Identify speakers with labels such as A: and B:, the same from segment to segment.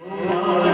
A: Oh,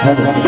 A: Oh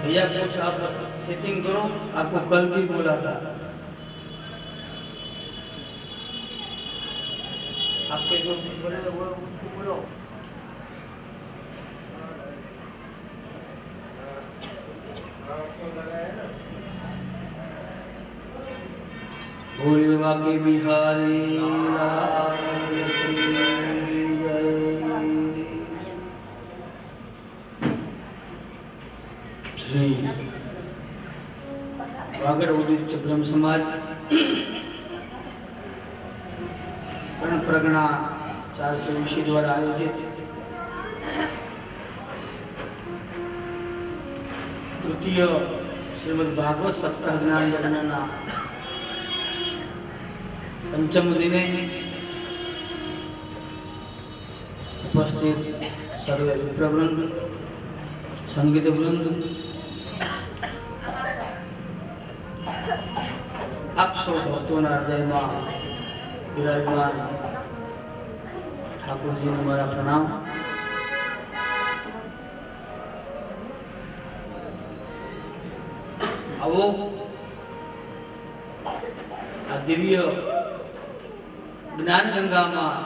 A: भैया कुछ आप सेटिंग करो, आपको कल भी बोला था। आपके जो बोले वो उसको बोलो। भोलेबा के बिहारी वागड़ उदित ब्रह्म समाज कर्ण प्रगणा 420 द्वारा आयोजित तृतीय શ્રીમદ ભાગવત સપ્તાહ જ્ઞાન યજ્ઞના પંચમ દિને ઉપસ્થિત સર્વે વિપ્રવૃંદ, સંગીત વૃંદ, આપ સૌ ભક્તોના હૃદયમાં વિરાજમાન ઠાકોરજીને મારા પ્રણામ. આવો આ દિવ્ય જ્ઞાન ગંગામાં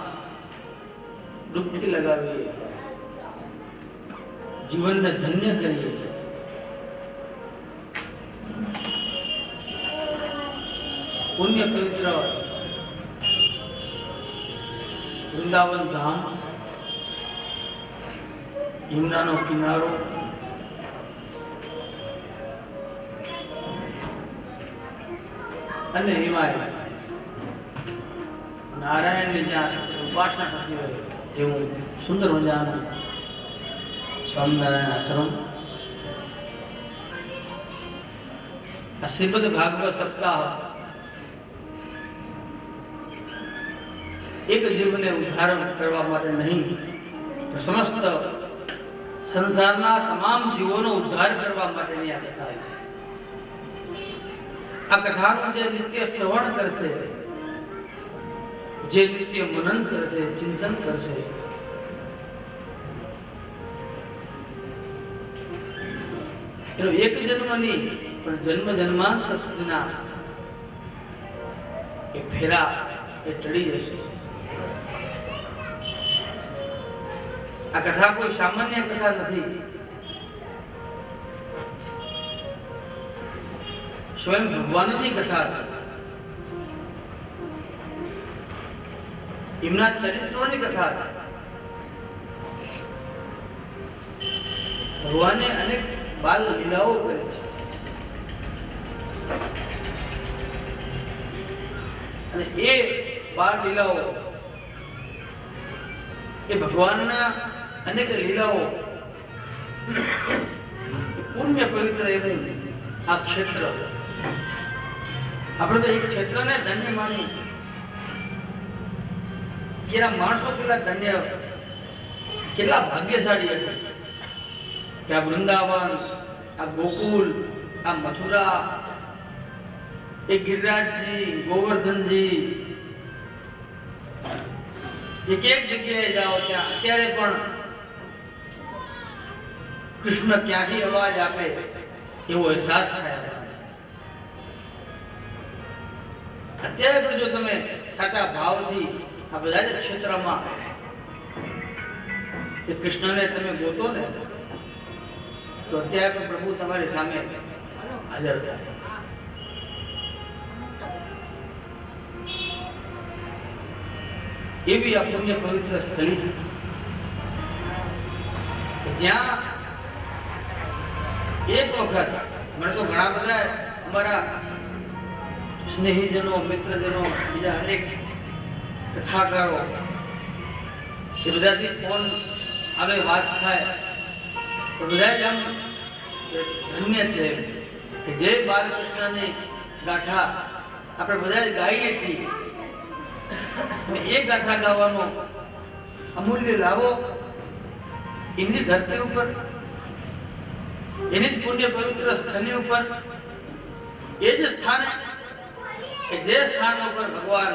A: ડૂબકી લગાવીએ, જીવનને ધન્ય કરીએ. પુણ્ય પવિત્ર વૃંદાવન ધામ, યમુનાનો કિનારો, અને હિમાલય નારાયણની જ્યાં ઉપાસના થતી હોય એવું સુંદર મજાનું સ્વામિનારાયણ આશ્રમ. આ શ્રીમદ ભાગવત સપ્તાહ એક જીવને ઉદ્ધારણ કરવા માટે નહીં, તો સમસ્ત સંસારના તમામ જીવોનો ઉદ્ધાર કરવા માટેની આ કથા છે. આ કથાનું જે નિત્ય શ્રવણ કરશે, જે નિત્ય મનન કરશે, ચિંતન કરશે, એનો એક જન્મ નહીં પણ જન્મ જન્માંતર સુધીના એ ફેરા એ ટળી જશે. આ કથા કોઈ સામાન્ય કથા નથી. સ્વયં ભગવાનની કથા છે. એમના ચરિત્રોની કથા છે. ભગવાને અનેક બાલ લીલાઓ કરી છે અને એ બાળ લીલાઓ, એ ભગવાનના અનેક લીલાઓ પુણ્ય પવિત્ર એવું આ ક્ષેત્ર. આપણે તો એક ક્ષેત્રને ધન્ય માની, એના માણસો કેટલા ધન્ય, કેટલા ભાગ્યશાળી હશે કે આ વૃંદાવન, આ ગોકુલ, આ મથુરા, એ ગિરિરાજજી, ગોવર્ધનજી, એક એક જગ્યાએ જાઓ ત્યાં અત્યારે પણ કૃષ્ણ ક્યાંથી અવાજ આપે એવો અહેસાસ થાય. અત્યારે પણ જો તમે સાચા ભાવથી આ બધા જ ક્ષેત્રમાં એ કૃષ્ણને તમે ગોતો ને, તો અત્યારે પણ પ્રભુ તમારી સામે હાજર થાય. એવી આ પુણ્ય પવિત્ર સ્થળી છે જ્યાં એક વખત, મને તો ઘણા બધા અમારા સ્નેહીજનો, મિત્રજનો, બીજા અનેક કથાકારો, એ બધાથી ફોન આવે, વાત થાય તો બધા જ આમ ધન્ય છે કે જે બાલકૃષ્ણની ગાથા આપણે બધા જ ગાઈએ છીએ. એ ગાથા ગાવાનો અમૂલ્ય લાવો એની ધરતી ઉપર, એની જ પુણ્ય પવિત્ર સ્થળની ઉપર, એ જ સ્થાને કે જે સ્થાન ઉપર ભગવાન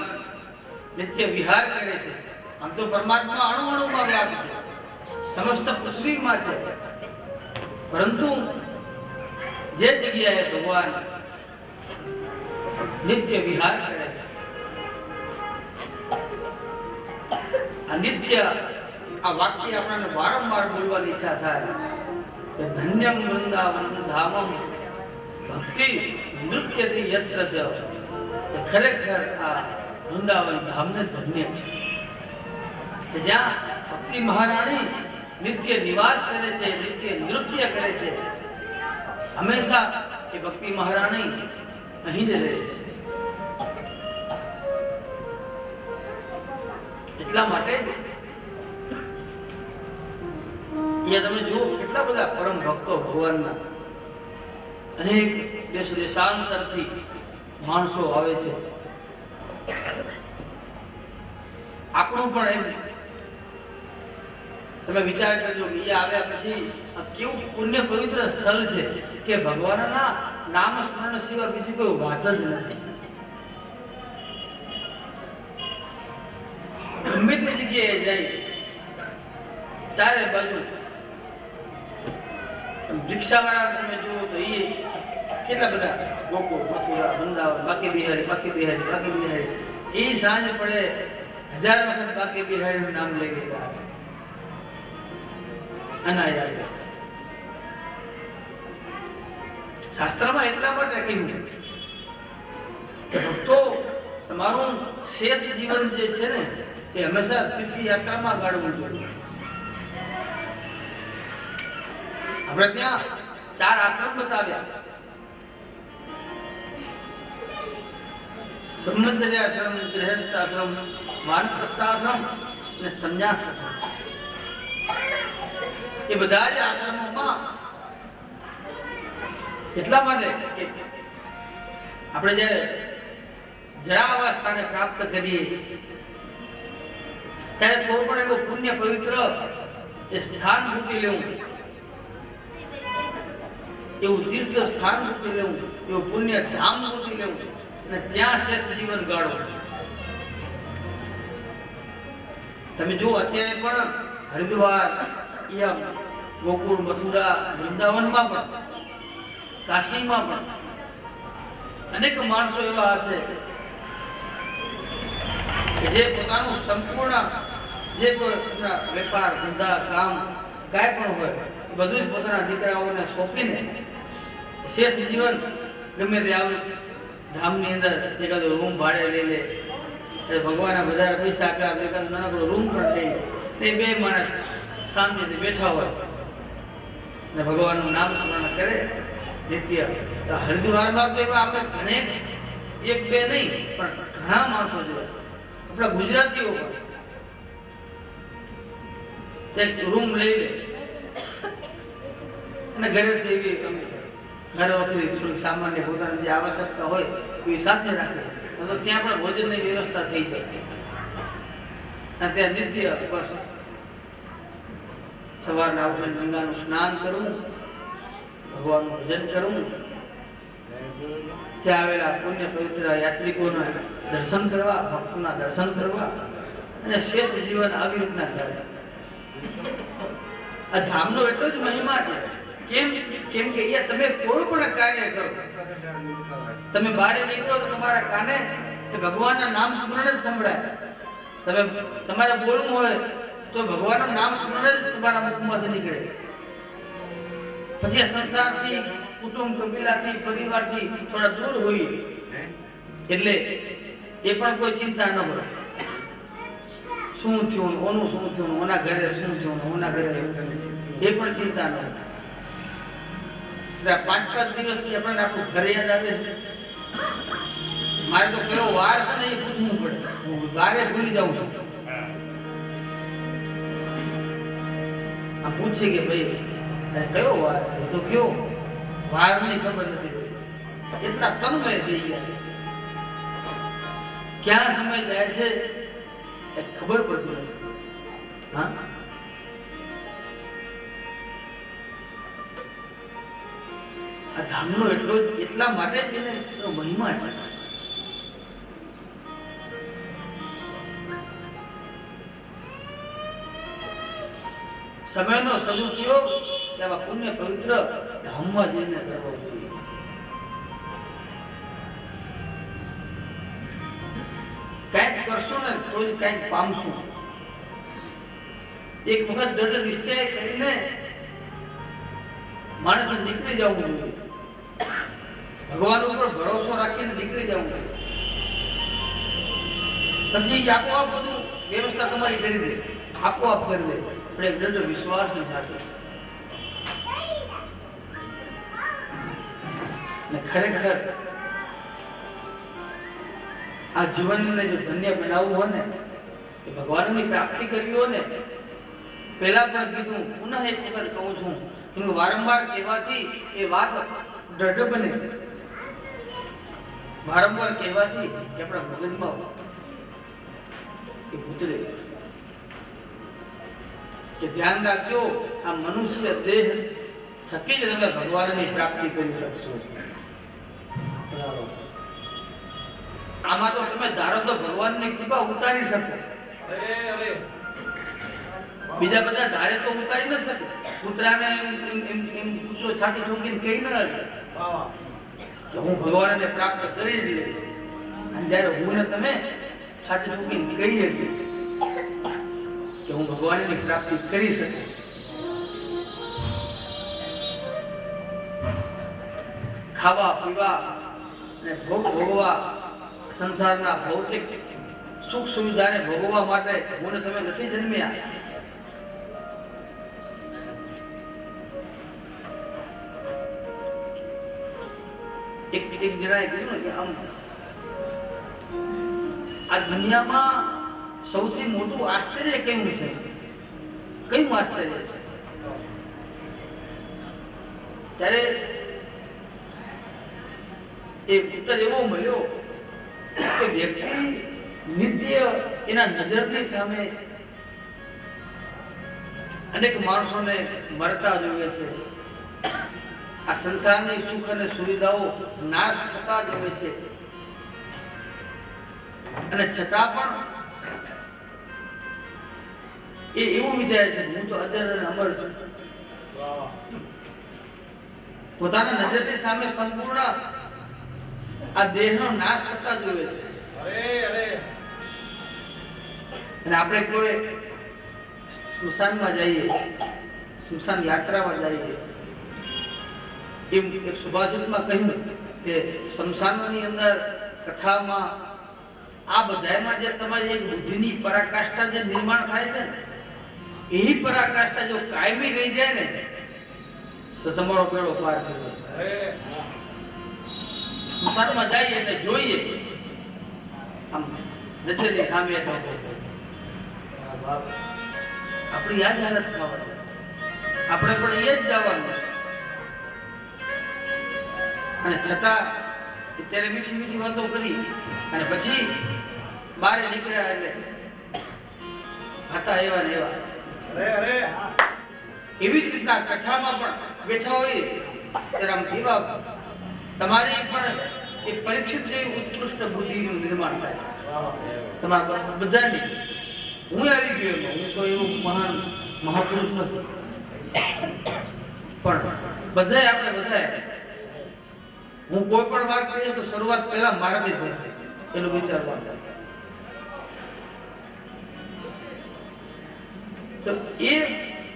A: નિત્ય વિહાર કરે છે. આમ તો પરમાત્મા અણુ અણુમાં વ્યાપ છે, સમસ્ત પૃથ્વીમાં છે, પરંતુ જે જગ્યાએ ભગવાન નિત્ય વિહાર કરે છે, આ નિત્ય આ વાક્ય આપણને વારંવાર બોલવાની ઈચ્છા થાય કે ધન્યમ વૃંદાવન ધામમ ભક્તિ નૃત્યથી યત્ર જ. ખરેખર આ વૃંદાવન ધામને ધન્ય છે કે જ્યાં ભક્તિ મહારાણી નિત્ય નિવાસ કરે છે, નિત્ય નૃત્ય કરે છે. હંમેશા એ ભક્તિ મહારાણી અહીં જ રહે છે. એટલા માટે અહીંયા તમે જુઓ કેટલા બધા પરમ ભક્તો ભગવાનના અનેક દેશ દેશાંતરથી માણસો આવે છે. આપણું પણ એમ તમે વિચાર કરજો કે એ આવ્યા પછી કેવું પુણ્ય પવિત્ર સ્થળ છે કે ભગવાનના નામ સ્મરણ સિવાય બીજી કોઈ વાત જ નથી. ગમે તે જગ્યાએ જાય ચારે બાજુ રિક્ષાવાળા તમે જુઓ તો એ કેટલા બધા ગોકુળ, મથુરા, વૃંદાવન, બાકી બિહારી એ સાંજ પડે 1000 વખત બાકી બિહારીનું નામ લઈ ગયા છે અનાયાસે. શાસ્ત્રમાં એટલા માટે કહ્યું કે ભક્તો તમારું શેષ જીવન જે છે ને એ હંમેશા તીર્થયાત્રામાં ગાળવું જોઈએ. આપણે ત્યાં 4 આશ્રમ બતાવ્યા: બ્રહ્મચર્ય આશ્રમ, ગૃહસ્થ આશ્રમ, વાનપ્રસ્થ આશ્રમ અને સંન્યાસ આશ્રમ. એ બધા જ આશ્રમોમાં એટલા માટે કે આપણે જ્યારે જરા અવસ્થાને પ્રાપ્ત કરીએ ત્યારે કોઈ પણ એવો પુણ્ય પવિત્ર એ સ્થાન મૂકી લેવું, એવું તીર્થ સ્થાન મૂકી લેવું, એવું પુણ્ય ધામ મૂકી લેવું અને ત્યાં શેષ જીવન ગાળવું. તમે જુઓ અત્યારે પણ હરિદ્વાર, યમ, ગોકુળ, મથુરા, વૃંદાવનમાં પણ, કાશીમાં પણ અનેક માણસો એવા હશે કે જે પોતાનું સંપૂર્ણ જે કોઈ વેપાર, ધંધા, કામ કાંઈ પણ હોય બધું જ પોતાના દીકરાઓને સોંપીને શેષ જીવન ગમે તે આવે ધામની અંદર એકાદો રૂમ ભાડે લઈ લે, ભગવાનના વધારે પૈસા આપ્યા એકાદો નાનકડો રૂમ પણ લઈ લે, બે માણસ શાંતિથી બેઠા હોય અને ભગવાનનું નામ સ્મરણ કરે નિત્ય. હરિદ્વારમાં તો એવા આપણે ઘણે 1-2 નહીં પણ ઘણા માણસો જોયા, આપણા ગુજરાતીઓ પણ રૂમ લઈ લે અને ઘરેથી એવી ઘર વખરી થોડીક સામાન્ય પોતાની જે આવશ્યકતા હોય એ સાથે રાખે તો ત્યાં પણ ભોજનની વ્યવસ્થા થઈ જાય અને ત્યાં નિત્ય બસ સવારના ઉઠીને ગંગાનું સ્નાન કરવું, ભગવાનનું ભજન કરવું, ત્યાં આવેલા પુણ્ય પવિત્ર યાત્રિકોના દર્શન કરવા, ભક્તોના દર્શન કરવા અને શેષ જીવન આવી રીતના કરે. આ ધામનો એટલો જ મહિમા છે. કેમ કે અહીંયા તમે કોઈ પણ કાર્ય કરો, તમે બહાર નીકળો તો તમારા કાને ભગવાનના નામ સ્મરણ જ સંભળાય. તમે તમારે બોલવું હોય તો ભગવાનનું નામ સ્મરણ જ તમારા મુખમાંથી નીકળે. પછી આ સંસારથી, કુટુંબ કબીલાથી, પરિવારથી થોડા દૂર હોઈએ એટલે એ પણ કોઈ ચિંતા ન કરે. શું થયું, ઓનું શું થયું, ઓના ઘરે શું થયું, ઓના ઘરે એ પણ ચિંતા ન કરે. 5-5 દિવસથી આપણને આપણું ઘર યાદ આવે છે. મારે તો કયો વાર છે ને એ પૂછવું પડે, હું વારે ભૂલી જાઉં છું. આ પૂછે કે ભાઈ કયો વાર છે, તો કયો વાર ની ખબર નથી. એટલા તન્મય થઈ ગયા, ક્યાં સમય જાય છે ખબર પડતી નથી. હા, આ ધામનો એટલા માટે જ એને મહિમા છે. સમયનો સદુપયોગ એવા પુણ્ય પવિત્ર ધામમાં જઈને કરવો જોઈએ. કંઈક કરશું ને તો જ કંઈક પામશું. એક વખત દ્રઢ નિશ્ચય કરીને માણસે નીકળી જવું જોઈએ. ભગવાન ઉપર ભરોસો રાખીને નીકળી જવું જોઈએ. પછી આપોઆપ બધું વ્યવસ્થા તમારી કરી દે, આપોઆપ કરી દે, પણ એક દ્રઢ વિશ્વાસની સાથે. ને ખરેખર આ જીવનને જો ધન્ય બનાવવું હોય ને, ભગવાનની પ્રાપ્તિ કરવી હોય ને, પહેલા પણ કીધું, પુનઃ એક વખત કહું છું કે વારંવાર કહેવાથી એ વાત દ્રઢ બને વારંવાર કહેવાથી કે આપણા મગજમાં એ ઉતરે કે ધ્યાન રાખજો આ મનુષ્ય દેહ થકી જ તમે ભગવાનની પ્રાપ્તિ કરી શકશો. આમાં તો તમે ધારો તો ભગવાનની કૃપા ઉતારી શકો, બીજા બધા ધારે તો ઉતારી ન શકે. કૂતરાને એમ કૂતરો છાતી ઠોકીને કહી ન શકે કે હું ભગવાનને પ્રાપ્ત કરી જ લઈશ. અને જ્યારે હું ને તમે છાતી ઠોકીને કહીએ કે હું ભગવાનની પ્રાપ્તિ કરી શકીશ. ખાવા પીવા અને ભોગ ભોગવા સંસારના ભૌતિક સુખ સુવિધાને ભોગવવા માટે હું ને તમે નથી જન્મ્યા. એક જણાએ કીધું ને કે આમ આ દુનિયામાં સૌથી મોટું આશ્ચર્ય કયું છે? કયું આશ્ચર્ય છે? ત્યારે એ ઉત્તર એવો મળ્યો કે વ્યક્તિ નિત્ય એના નજરની સામે અનેક માણસોને મરતા જોવે છે. આ સંસારની સુખ અને સુવિધાઓ નાશ થતા જોવે છે, અને છતાં પણ એ એવું વિચારે છે હું તો અજર અને અમર છું. પોતાના નજરની સામે સંપૂર્ણ આ દેહનો નાશ થતા જોવે છે. અને આપણે કોઈ સ્મશાનમાં જઈએ, સ્મશાન યાત્રામાં જઈએ, એમ એક સુભાષિતમાં કહ્યું કે સ્મશાનની અંદર કથામાં આ બધામાં જે તમારી એક બુદ્ધિની પરાકાષ્ઠા જે નિર્માણ થાય છે ને, એ પરાકાષ્ઠા જો કાયમી રહી જાય ને તો તમારો બેડો પાર થયો. સ્મશાનમાં જઈએ એટલે જોઈએ આમ નજરની સામે આપણી યાદ હાલત થવાની, આપણે પણ એ જ જવાનું. અને છતાં અત્યારે મીઠી મીઠી વાતો કરી અને પછી બહાર નીકળ્યા એટલે હતા એવા ને એવા. એવી જ રીતના કથામાં પણ બેઠા હોય ત્યારે આમ એવા તમારી પણ એક પરીક્ષિત જેવી ઉત્કૃષ્ટ બુદ્ધિનું નિર્માણ થાય તમારા બધાની. હું આવી ગયો એમાં, હું તો એવું મહાન મહાપુરુષ નથી, પણ બધાએ આપણે બધાએ હું કોઈ પણ વાત કરીશ તો શરૂઆત પહેલા મારાથી થશે એનું વિચારવાનું. તો એ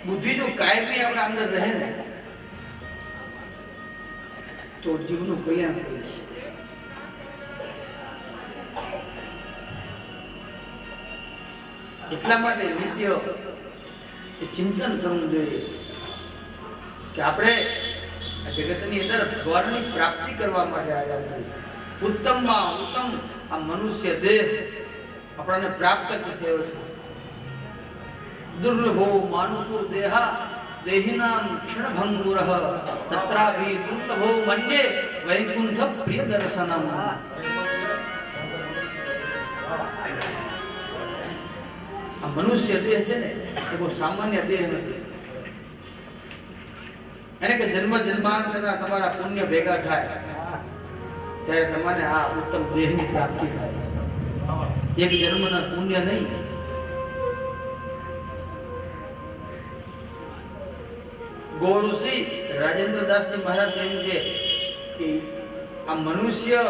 A: બુદ્ધિ જો કાયમી આપણા અંદર રહે ને તો જીવનું કલ્યાણ થઈ જાય. એટલા માટે નિત્ય ચિંતન કરવું જોઈએ કે આપણે આ જગતની અંદર ભગવાનની પ્રાપ્તિ કરવા માટે આવ્યા છે. ઉત્તમમાં ઉત્તમ આ મનુષ્ય દેહ આપણને પ્રાપ્ત થયો છે. દુર્લભો માનુષો દેહા દેહિનામ ક્ષણભંગુરઃ તત્રાભિ દુર્લભો મન્યે વૈકુંઠ પ્રિય દર્શનમ. આ મનુષ્ય દેહ છે ને એ બહુ સામાન્ય દેહ નથી. એને કે જન્મ જન્માંતરના તમારા પુણ્ય ભેગા થાય ત્યારે તમારે આ ઉત્તમ દેહની પ્રાપ્તિ થાય છે. એક જન્મના પુણ્ય નહીં. ગોઋષિ રાજેન્દ્રદાસજી મહારાજ કહ્યું છે કે આ મનુષ્ય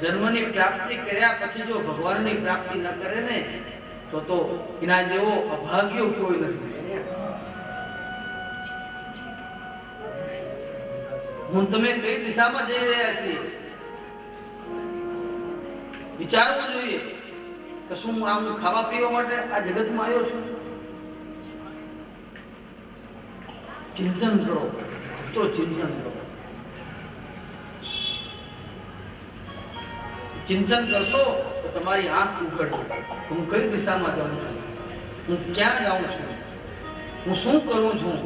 A: જન્મની પ્રાપ્તિ કર્યા પછી જો ભગવાનની પ્રાપ્તિ ન કરે ને તો એના જેવો અભાગ્ય કોઈ નથી. હું તમે કઈ દિશામાં જઈ રહ્યા છીએ વિચારવું જોઈએ કે શું આમ ખાવા પીવા માટે આ જગતમાં આવ્યો છું? ચિંતન કરો તો ચિંતન કરો. ચિંતન કરશો તો તમારી આંખ ઉઘડશે. હું કઈ દિશામાં જાઉં છું, હું ક્યાં જાઉં છું, હું શું કરું છું.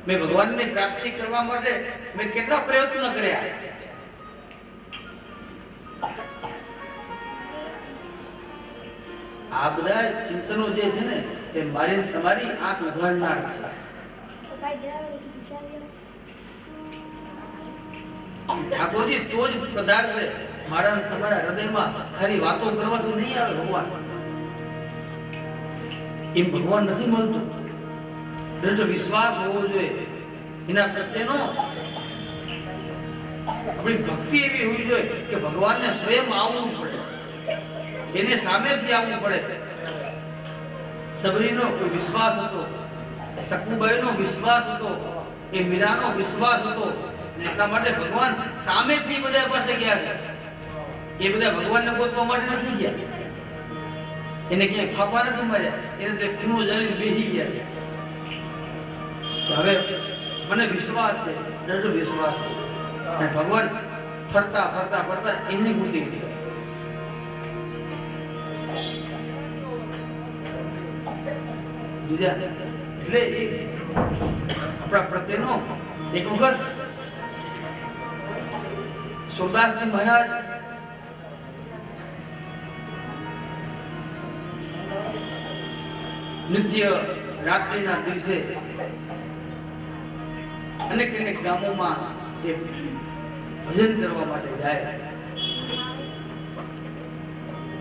A: मैं भगवान ने प्राप्ति करवा माटे मैं કેટલા પ્રયત્ન કર્યા આ બધા ચિંતનો જે છે ને તે મારી તમારી આંખ ઉઘાડનાર છે ઠાકોરજી તો જ પધાર છે મારા તમારા હૃદયમાં ખાલી વાતો કરવાથી નહીં આવે ભગવાન એમ ભગવાન નથી મળતું દ્રઢ વિશ્વાસ હોવો જોઈએ એના પ્રત્યેનો આપણી ભક્તિ એવી હોવી જોઈએ કે ભગવાનને સ્વયં આવવું પડે એને સામેથી આવવું પડે સબરીનો કોઈ વિશ્વાસ હતો સકુબાઈનો વિશ્વાસ હતો એ મીરાનો વિશ્વાસ હતો એટલા માટે ભગવાન સામેથી બધા પાસે ગયા છે એ બધા ભગવાનને ગોતવા માટે નથી ગયા એને ક્યાંય ફાફા નથી માર્યા એને તે ખૂણો જાળીને બેસી ગયા હવે મને વિશ્વાસ છે દૃઢ વિશ્વાસ છે અને ભગવાન ફરતા ફરતા ફરતા એને ગોતી ગયા એટલે આપણા પ્રત્યેનો એક વખત સુરદાસજી મહારાજ નિત્ય રાત્રિના દિવસે અનેક અનેક ગામોમાં એ ભજન કરવા માટે જાય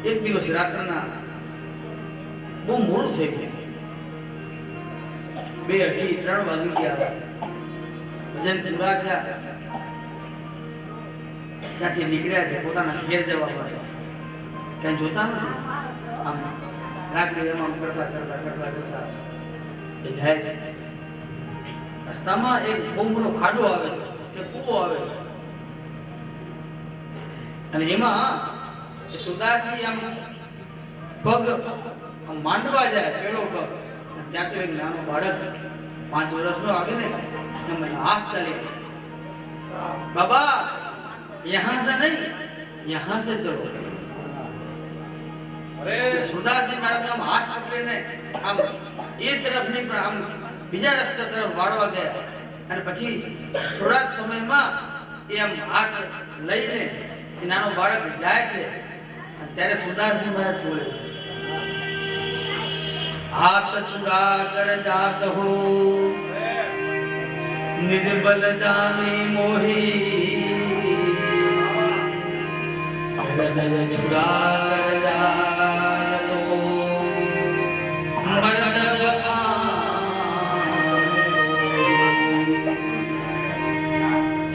A: એક દિવસ રાત્રના બહુ મોડું થઈ ગયું 2, 2:30, 3 વાગી ગયા ભજન પૂરા થયા ત્યાંથી નીકળ્યા છે પોતાના ઘેર જવા માટે ક્યાંય જોતા નથી આમ રાત્રે એમાં કરતા કરતા કરતા કરતા એ જાય છે રસ્તામાં એક બહુ મોટો ખાડો આવે છે કે કૂવો આવે છે અને એમાં સુરદાસજી આમ પગ માંડવા જાય પેલો પગ ત્યાં તો એક નાનો બાળક 5 વર્ષનો આવે ને એમ હાથ ચાલી બાબા यहाँ से नहीं यहाँ से चलो अरे सुरदासजी महाराज हम हाथ पकड़ीने आम ए तरफ नहीं पर आम बीजा रस्ते तरफ वाળવા ગયા અને પછી થોડા સમયમાં એ આમ હાથ લઈને એ નાનો બાળક જાય છે ત્યારે સુરદાસજી મહારાજ બોલે हाथ छुड़ा कर जात हो निर्बल जानी मोही हृदय छुड़ा कर जात हो मर्द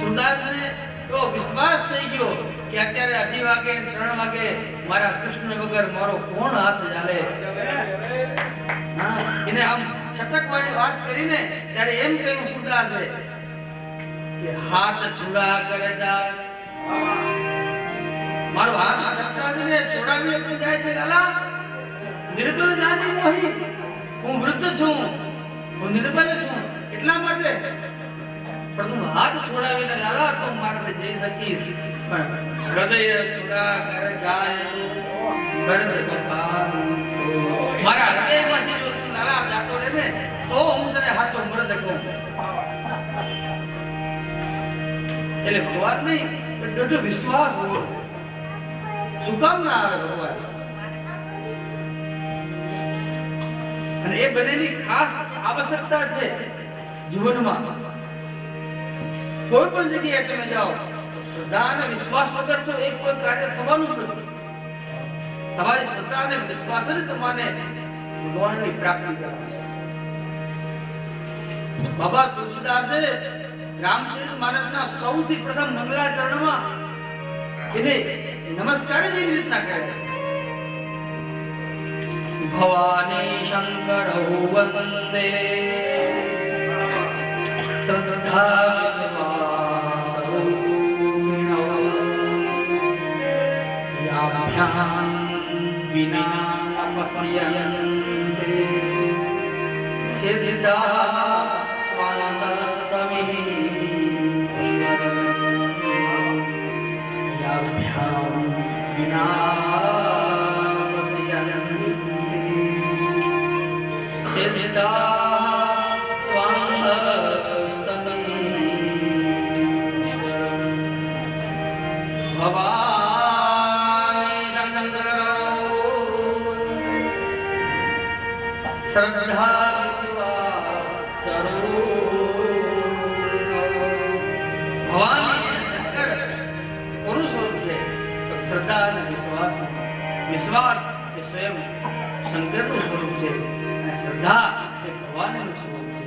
A: सुरदास ने तो विश्वास થઈ ગયો કે અત્યારે 2 વાગે 3 વાગે મારા કૃષ્ણ વગર મારો કોણ હાથ ચાલે એને આમ છટકવાની વાત કરીને ત્યારે એમ કહ્યું સુરદાસે કે હાથ છોડા કરે જા મારો હાથ છટકાવીને છોડાવીને તું જાય છે લાલા નિર્બલ જાની મોહી હું વૃદ્ધ છું હું નિર્બલ છું એટલા માટે પણ તું હાથ છોડાવીને લાલા તો મારાથી જઈ શકીશ પણ હૃદય છોડા કરે જાય મર્દ બખાન મારા હૃદયમાંથી જો તું લાલા જાતો રહે ને તો હું તને હાથો મર્દ કહું એટલે ભગવાન નહીં પણ દૃઢ વિશ્વાસ હોય શું કામ ના આવે ભગવાન અને એ બંનેની ખાસ આવશ્યકતા છે જીવનમાં કોઈ પણ જગ્યાએ તમે જાઓ શ્રદ્ધા અને વિશ્વાસ વગર તો એક કોઈ કાર્ય થવાનું જ નથી તમારી શ્રદ્ધા અને વિશ્વાસ જ તમને ભગવાનની પ્રાપ્તિ કરાવશે બાબા તુલસીદાસે રામચરિત માનસના સૌથી પ્રથમ મંગલાચરણમાં એને નમસ્કાર જેવી રીતના કરે ભવાની શંકર વંદે શ્રદ્ધા વિશ્વાસ યાભ્યામ વિના પશ્યન્તે સિદ્ધા સ્વાનંદસ્તમિ યાભ્યામ વિના પશ્યન્તે સિદ્ધા સ્વાનંદ શ્રદ્ધા વિશ્વાસ ભવાની અને શંકર કોનું સ્વરૂપ છે? તો શ્રદ્ધા અને વિશ્વાસ. વિશ્વાસ એ સ્વયં શંકરનું સ્વરૂપ છે અને શ્રદ્ધા એ ભગવાનનું સ્વરૂપ છે.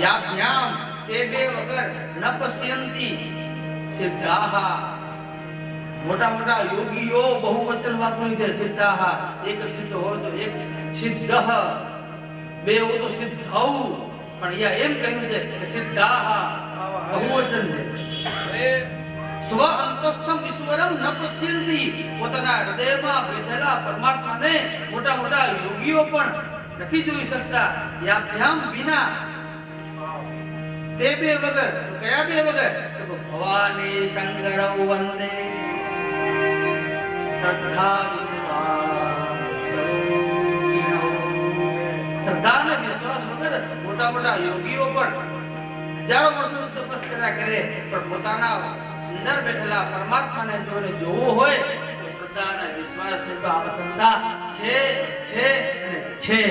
A: યાભ્યામ તે બે વગર ન પશ્યંતી સિદ્ધાહા. મોટા મોટા યોગીઓ બહુવચન વાપર્યું છે. સિદ્ધાહા એક સિદ્ધ હોય તો એક સિદ્ધ, બે હોય તો સિદ્ધૌ, પણ અહીંયા એમ કહ્યું છે કે સિદ્ધાહા બહુવચન છે. સ્વ અંતસ્થમ ઈશ્વરમ ન પશ્યંતી. પોતાના હૃદયમાં બેઠેલા પરમાત્માને મોટા મોટા યોગીઓ પણ નથી જોઈ શકતા. યાભ્યામ વિના તે બે વગર. તો કયા બે વગર? તો ભવાની શંકરૌ વંદે શ્રદ્ધા વિશ્વાસ. શ્રદ્ધા અને વિશ્વાસ વગર મોટા મોટા યોગીઓ પણ હજારો વર્ષો તપસ્યા કરે, પણ પોતાના અંદર બેઠેલા પરમાત્માને જોવું હોય તો શ્રદ્ધા અને વિશ્વાસની તો આવશ્યકતા છે અને છે.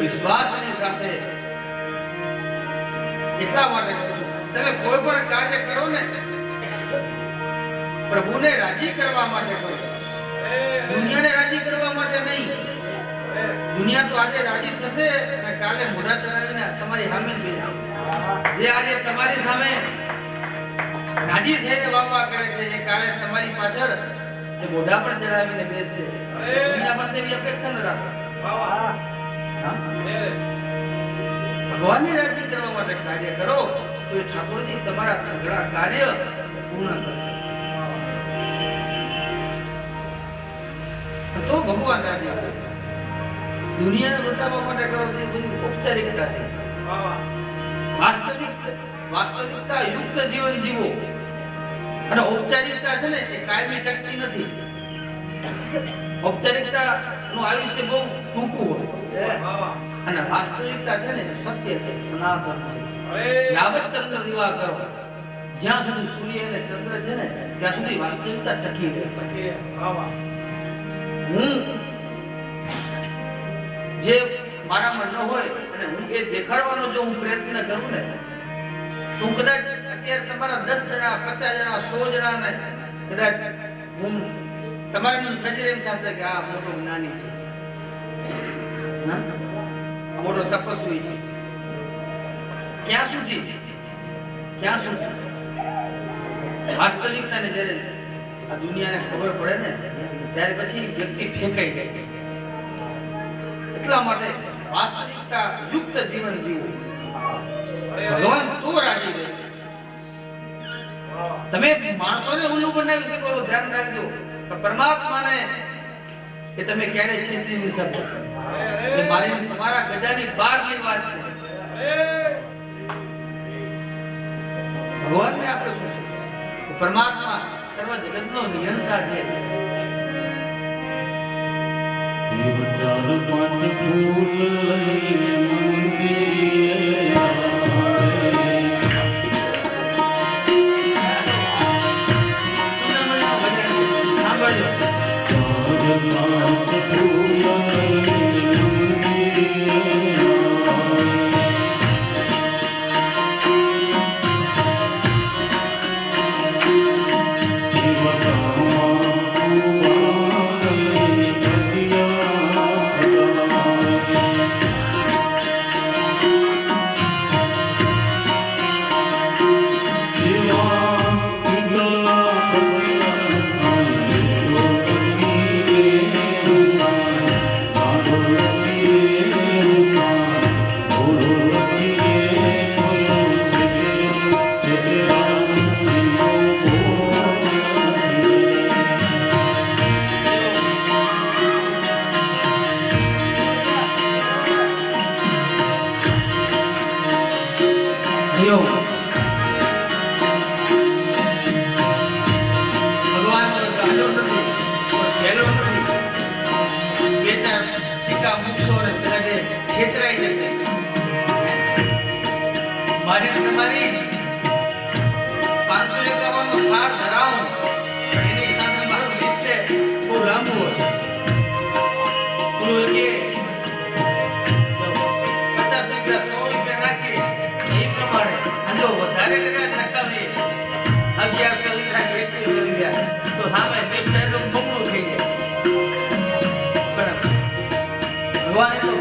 A: વિશ્વાસની સાથે એટલા માટે કહું છું, તમે કોઈ પણ કાર્ય કરો ને પ્રભુને રાજી કરવા માટે કરો, દુનિયાને રાજી કરવા માટે નહીં. દુનિયા તો આજે રાજી થશે અને કાલે મોઢા ચડાવીને તમારી સામે બેસશે. જે આજે તમારી સામે રાજી થઈને વાવા કરે છે એ કાલે તમારી પાછળ એ મોઢા પણ ચડાવીને બેસશે. દુનિયા પાસે એવી અપેક્ષા ન રાખો. ભગવાનની રાજી કરવા માટે કાર્ય કરો તો એ ઠાકોરજી તમારા સઘળા કાર્ય પૂર્ણ કરશે. તો ભગવાન રાજી કરે. દુનિયાને બતાવવા માટે કરો તો એ બધી ઔપચારિકતા છે. વાસ્તવિકતા યુક્ત જીવન જીવો. અને ઔપચારિકતા છે ને એ કાયમી ટકતી નથી. ઔપચારિકતા નું આયુષ્ય બહુ ટૂંકું હોય અને વાસ્તવિકતા છે ને સત્ય છે, સનાતન છે. યાવત ચંદ્ર દીવા કરો, જ્યાં સુધી સૂર્ય અને ચંદ્ર છે ને ત્યાં સુધી વાસ્તવિકતા ટકી રહે. હું જે મારામાં ન હોય અને હું એ દેખાડવાનો જો હું પ્રયત્ન કરું ને તો કદાચ અત્યારે તમારા 10 જણા 50 જણા 100 જણાને કદાચ હું તમારી નજરે એમ થશે કે આ મોટો જ્ઞાની છે, મોટો તપસ્વી છે. ક્યાં સુધી વાસ્તવિકતાને જ્યારે આ દુનિયાને ખબર પડે ને ત્યારે પછી વ્યક્તિ ફેંકાઈ જાય છે. એટલા માટે વાસ્તવિકતા યુક્ત જીવન જીવવું. ભગવાન તો રાજી રહેશે. તમે માણસોને ઉલ્લુ બનાવી શકો છો, ધ્યાન રાખજો, પણ પરમાત્માને કે તમે ક્યારે છેતરી નહીં શકો. એ મારી તમારા ગજાની બહારની વાત છે. ભગવાનને આપણે શું છે? પરમાત્મા સર્વ જગતનો નિયંતા છે.
B: ચાર પાંચ ફૂલ લઈને મંદિરે
A: હરિઓમ. ભગવાન ગાંડો નથી, પણ ભેલો નથી. બે ચાર સિક્કા મૂકશો ને પેલા જે છેતરાઈ જશે. મારી ને તમારી 551 નો થાળ ધરાવું, પણ એની સામે મારું લિસ્ટ બહુ લાંબુ હોય. પૂરું કે 50 રૂપિયા 100 રૂપિયા નાખી એ પ્રમાણે અને જો વધારે કદાચ નકામી 1100 લીધા 2100 લીધા તો સામે લિસ્ટ એટલું બમણું થઈ જાય. પણ ભગવાને તો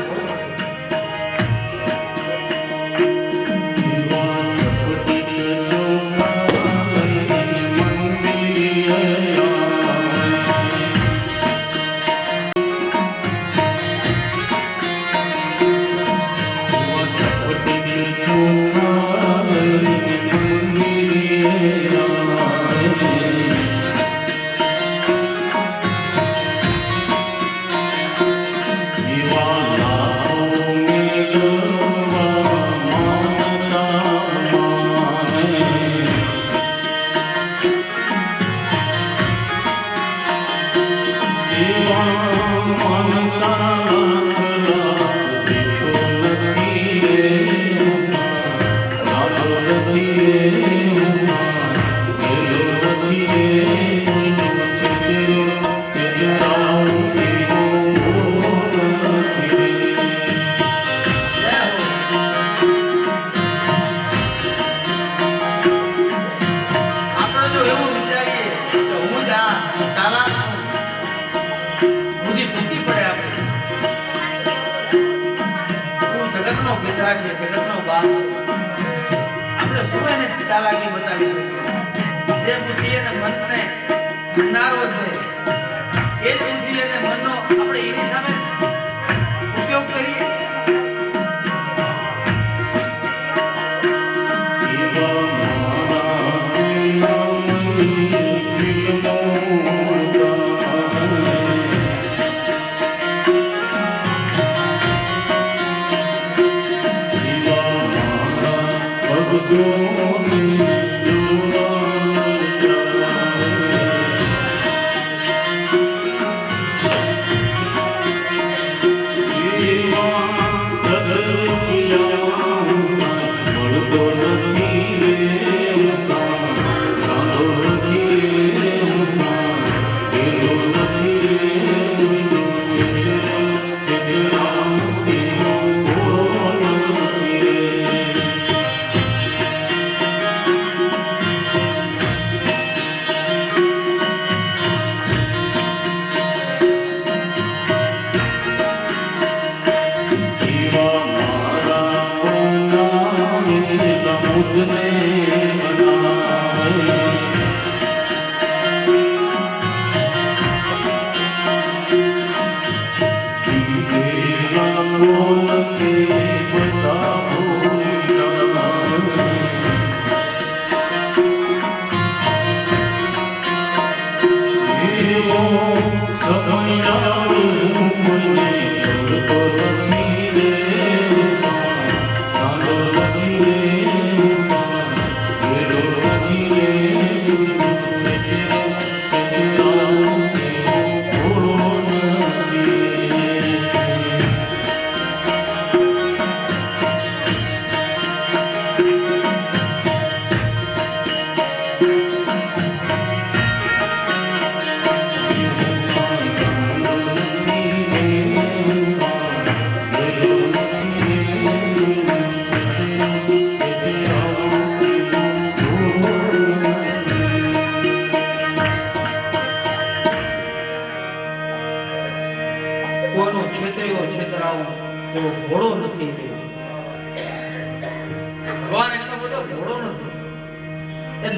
A: જગતનો બાપ આપણે શું એને ચાલાકી બતાવી શકીએ? જે બુદ્ધિ અને મનને ભંડારો છે એ જ બુદ્ધિ અને મનનો આપણે એની સામે ઉપયોગ કરીએ.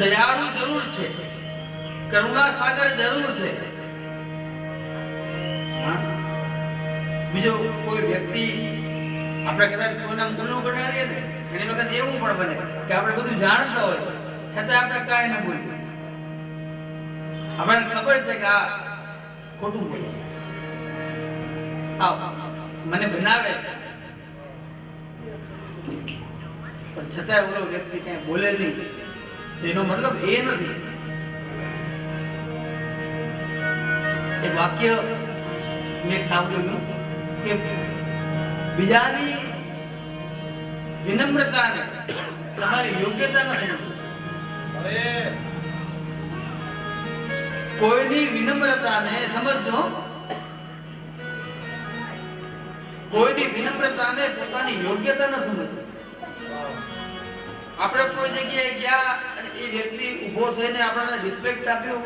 A: દયાળુ જરૂર છે, કરુણા સાગર જરૂર છે. બીજો કોઈ વ્યક્તિ આપણે કદાચ કોઈના ગુલ્લુ બનાવીએ ને ઘણી વખત એવું પણ બને કે આપણે બધું જાણતા હોય છતાં આપણે કાંઈ ન બોલીએ. આપણને ખબર છે કે આ ખોટું બોલે, મને બનાવે છે પણ છતાંય ઓલો વ્યક્તિ કઈ બોલે નહીં, તો એનો મતલબ એ નથી. એક વાક્ય મેં સાંભળ્યું કે બીજાની વિનમ્રતાને તમારી યોગ્યતા ન સમજો. કોઈની વિનમ્રતાને સમજો, કોઈની વિનમ્રતાને પોતાની યોગ્યતા ન સમજો. આપણે કોઈ જગ્યાએ ગયા અને એ વ્યક્તિ ઊભો થઈને આપણને રિસ્પેક્ટ આપ્યો,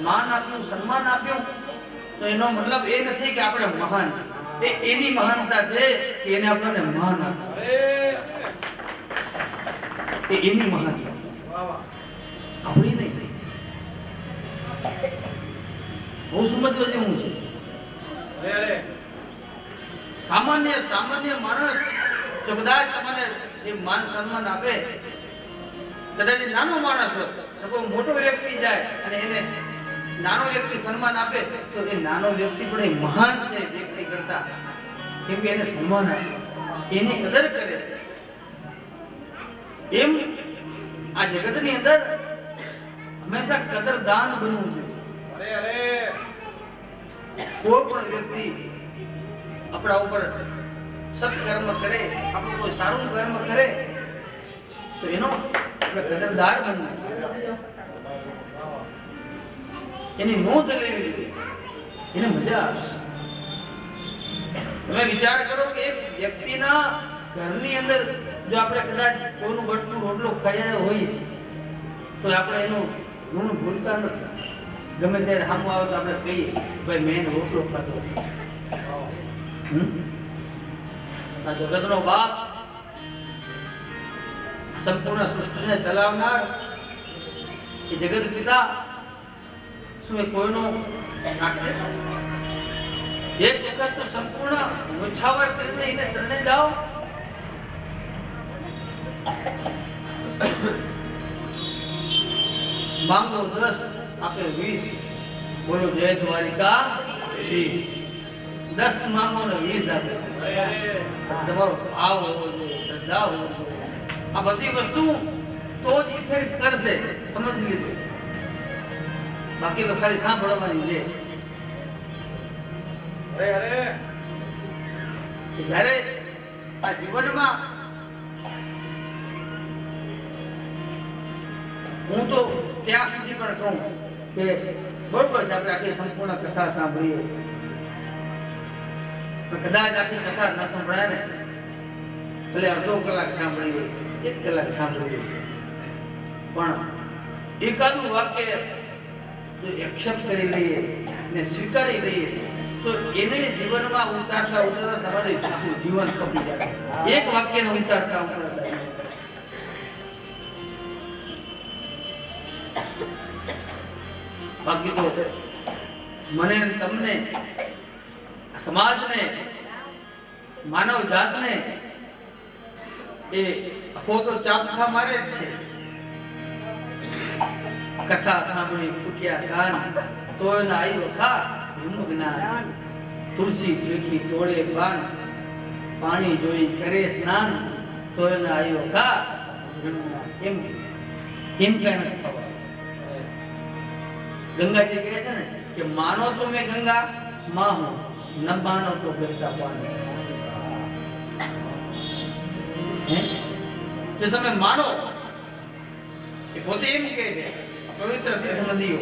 A: માન આપ્યું, સન્માન આપ્યું, તો એનો મતલબ એ નથી કે આપણે મહાન છીએ. એ એની મહાનતા છે કે એને આપણને માન આપ્યું. એ એની મહાનતા, આપણી નહીં. બહુ સમજવા જેવું છે. સામાન્ય માણસ જો કદાચ તમને એ માન સન્માન આપે, કદાચ નાનો માણસ હોય, કોઈ મોટો વ્યક્તિ જાય અને એને નાનો વ્યક્તિ સન્માન આપે, તો એ નાનો વ્યક્તિ પણ એ મહાન છે વ્યક્તિ કરતા, કેમ કે એને સન્માન આપે, એની કદર કરે છે. એમ આ જગતની અંદર હંમેશા કદરદાન બનવું જોઈએ. કોઈ પણ વ્યક્તિ આપણા ઉપર સત્કર્મ કરે, આપણું કોઈ સારું કર્મ કરે, તો એનો આપણે કદરદાર બનવું, એની નોંધ લેવી જોઈએ, એને મજા આવે. તમે વિચાર કરો કે એક વ્યક્તિના ઘરની અંદર જો આપણે કદાચ કોઈનું બટકું રોટલો ખાયા હોય, તો આપણે એનું ગુણ ભૂલતા નથી. ગમે ત્યારે સામું આવે તો આપણે કહીએ, ભાઈ મેં રોટલો ખાધો. આ જગતનો બાપ, સંપૂર્ણ સૃષ્ટિને ચલાવનાર, એ જગત પિતા શું એ કોઈનો નાખશે? એક વખત તો સંપૂર્ણ મુછાવર કરીને એને ચરણે જાઓ. માંગો 10 આપે 20, બોલો જય દ્વારિકા 20. 10 માંગો ને 20 આપે. તમારો ભાવ હોવો જોઈએ, શ્રદ્ધા હોવો જોઈએ. આ બધી વસ્તુ તો જ ઇફેક્ટ કરશે, સમજી લીધું. બાકી તો ખાલી સાંભળવાની છે. જ્યારે આ જીવનમાં હું તો ત્યાં સુધી પણ કહું કે બરોબર છે, આપણે આખી સંપૂર્ણ કથા સાંભળીએ, પણ કદાચ આખી કથા ન સંભળાય ને, ભલે અડધો કલાક સાંભળીએ, 1 કલાક સાંભળીએ, પણ એકાદું વાક્ય જો એક્સેપ્ટ કરી લઈએ ને સ્વીકારી લઈએ, તો એને જીવનમાં ઉતારતા તમારે આખું જીવન કપી જાય. એક વાક્યને ઉતારતા બાકી તો મને તમને, સમાજને, માનવ જાતને એ આખો તો ચાપખા મારે જ છે. કથા સાંભળી ફૂટ્યા કાન, તોય ના આવ્યો ખા હિમ જ્ઞાન. તુલસી દેખી તોડે પાન, પાણી જોઈ કરે સ્નાન, તોય ના આવ્યો ખા. એમ કઈ નથી થવા. ગંગાજી કહે છે ને કે માનો તો મેં ગંગા માં હું, ન માનો તો બહેતા પાણી. જો તમે માનો, એ પોતે એમ કહે છે પવિત્ર તીર્થ નદીઓ,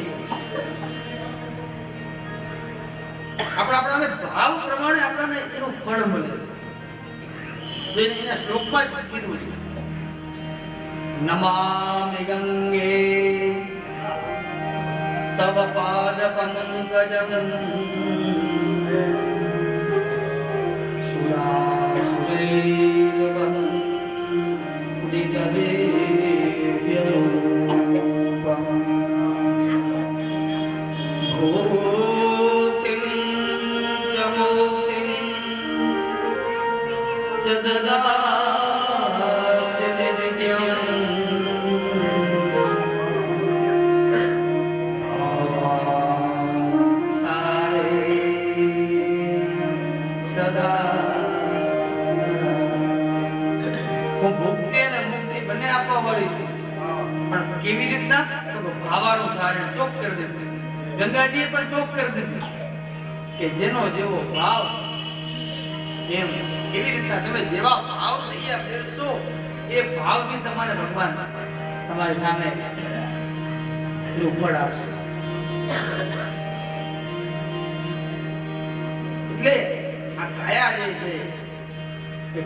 A: આપણાને ભાવ પ્રમાણે આપણને એનું ફળ મળે છે. એના શ્લોકમાં જ કીધું છે, નમામિ ગંગે તવ પાદ પંકજમ સુરાસુરૈર્વહં દિતદેવ્યરૂપં ભૂતિં ચ મુક્તિં ચ દદાસि નિત્યં આપવા વાળી છે, પણ કેવી રીતના? તો ભાવાનુસાર ચોક કરી દીધું. ગંગાજીએ પણ ચોક કરી દીધું કે જેનો જેવો ભાવ એમ. કેવી રીતના? તમે જેવા ભાવ થઈ બેસશો એ ભાવથી તમારે ભગવાન તમારી સામે ફળ આપશે. એટલે આ કાયા જે છે એ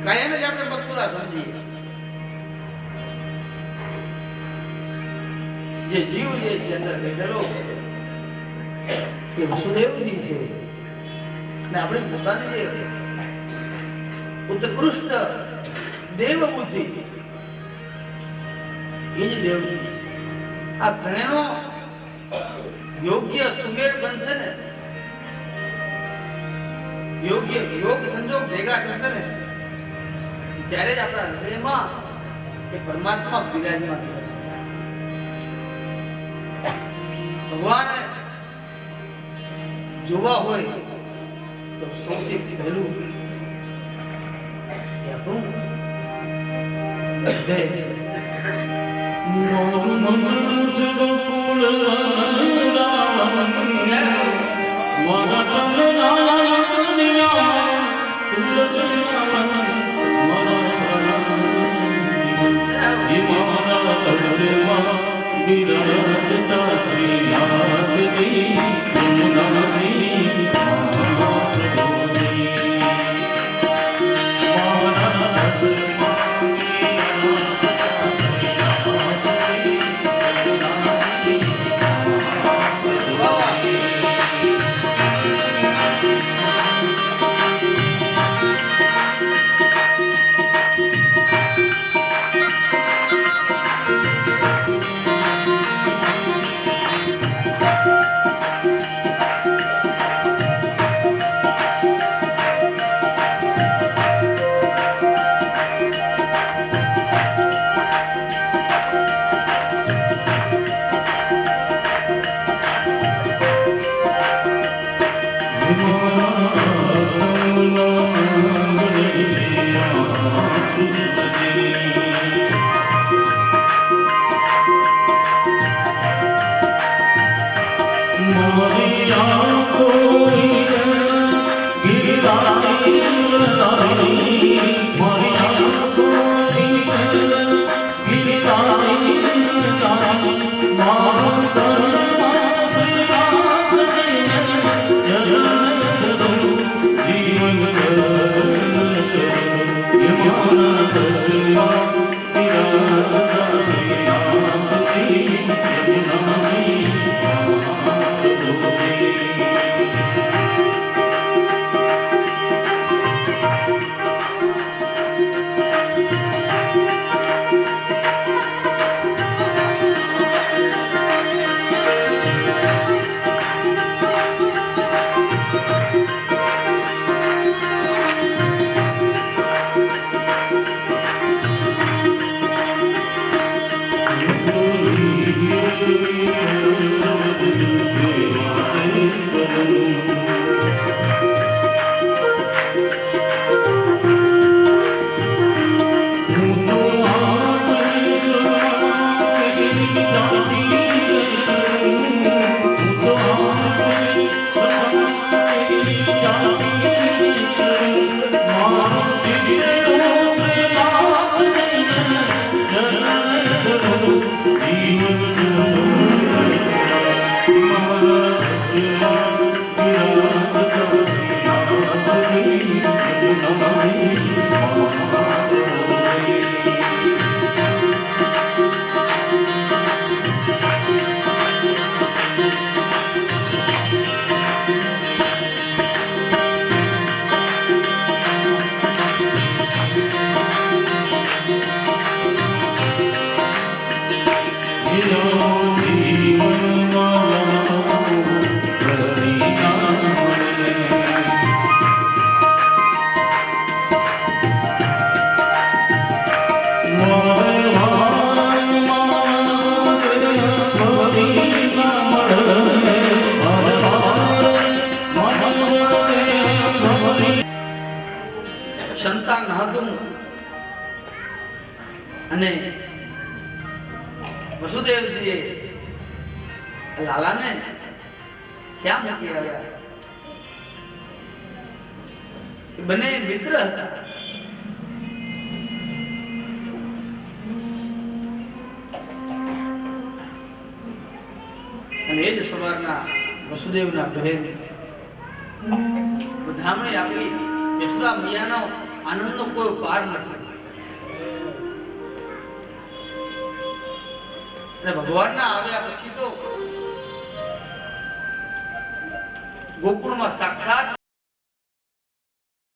A: કાયાને જ આપણે મથુરા સમજીએ. જે જીવ જે છે અંદર બેઠેલો એ વસુદેવજી છે, અને આપણે પોતાની જે ઉત્કૃષ્ટ દેવ બુદ્ધિ એ જ દેવજી છે. આ ત્રણેયનો યોગ્ય સુમેળ બનશે ને, યોગ્ય યોગ સંજોગ ભેગા થશે ને, ત્યારે જ આપણા હૃદયમાં એ પરમાત્મા બિરાજમાન થશે. ભગવાને જોવા હોય તો સૌથી પહેલું એ આપણું હૃદય છે. અને વસુદેવજીએ લાલાને ક્યાં મૂકી આવ્યા? એ બંને મિત્ર હતા. અને એ જ સવારના વસુદેવના બહેન વધામણી આપી. યશોદા મૈયાનો આનંદનો કોઈ પાર નથી. અને ભગવાનના આવ્યા પછી તો ગોકુળમાં સાક્ષાત